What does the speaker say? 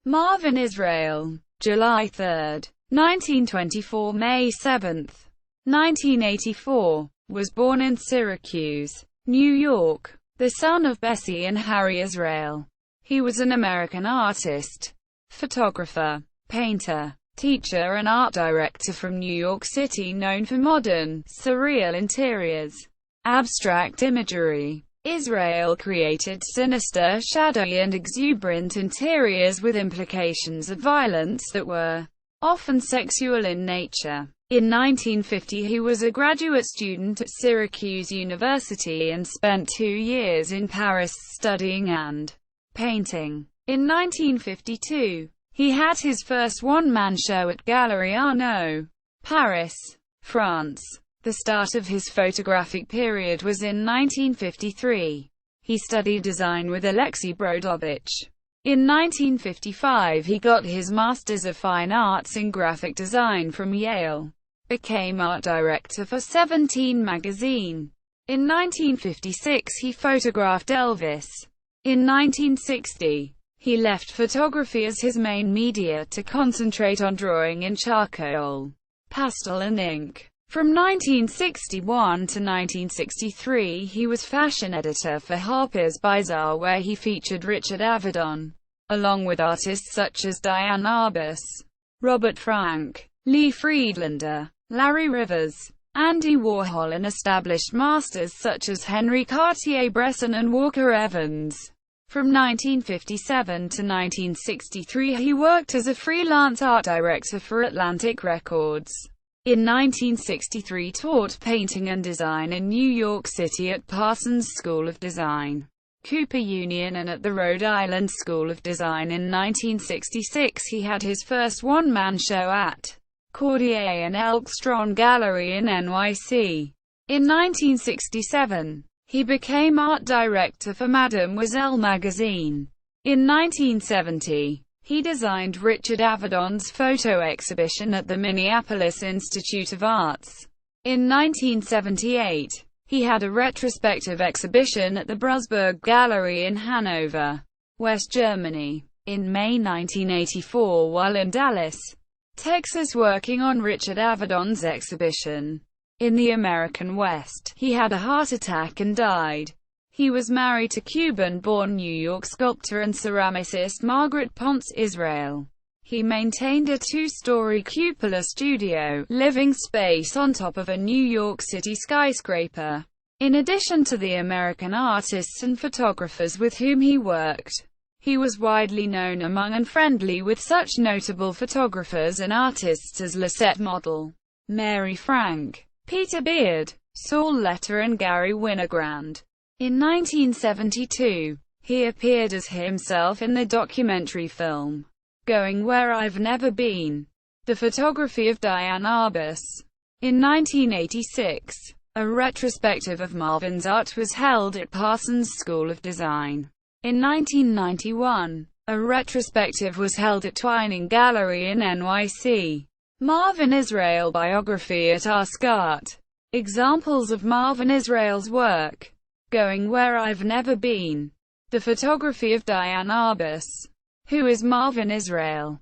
Marvin Israel, July 3, 1924 – May 7, 1984, was born in Syracuse, New York, the son of Bessie and Harry Israel. He was an American artist, photographer, painter, teacher and art director from New York City, known for modern, surreal interiors, abstract imagery. Israel created sinister, shadowy and exuberant interiors with implications of violence that were often sexual in nature. In 1950 he was a graduate student at Syracuse University and spent 2 years in Paris studying and painting. In 1952, he had his first one-man show at Galerie Arnaud, Paris, France. The start of his photographic period was in 1953. He studied design with Alexey Brodovitch. In 1955 he got his Masters of Fine Arts in Graphic Design from Yale. Became art director for 17 magazine. In 1956 he photographed Elvis. In 1960, he left photography as his main media to concentrate on drawing in charcoal, pastel and ink. From 1961 to 1963 he was fashion editor for Harper's Bazaar, where he featured Richard Avedon, along with artists such as Diane Arbus, Robert Frank, Lee Friedlander, Larry Rivers, Andy Warhol, and established masters such as Henri Cartier-Bresson and Walker Evans. From 1957 to 1963 he worked as a freelance art director for Atlantic Records. In 1963 taught painting and design in New York City at Parsons School of Design, Cooper Union, and at the Rhode Island School of Design. In 1966 he had his first one-man show at Cordier and Elkstrom Gallery in NYC. In 1967, he became art director for Mademoiselle magazine. In 1970, he designed Richard Avedon's photo exhibition at the Minneapolis Institute of Arts. In 1978, he had a retrospective exhibition at the Brusberg Gallery in Hanover, West Germany. In May 1984, while in Dallas, Texas, working on Richard Avedon's exhibition in the American West, he had a heart attack and died. He was married to Cuban-born New York sculptor and ceramicist Margaret Ponce Israel. He maintained a 2-story cupola studio, living space on top of a New York City skyscraper. In addition to the American artists and photographers with whom he worked, he was widely known among and friendly with such notable photographers and artists as Lisette Model, Mary Frank, Peter Beard, Saul Letter and Gary Winogrand. In 1972, he appeared as himself in the documentary film, Going Where I've Never Been, the photography of Diane Arbus. In 1986, a retrospective of Marvin's art was held at Parsons School of Design. In 1991, a retrospective was held at Twining Gallery in NYC. Marvin Israel biography at Ask Art. Examples of Marvin Israel's work: Going Where I've Never Been, the photography of Diane Arbus. Who is Marvin Israel?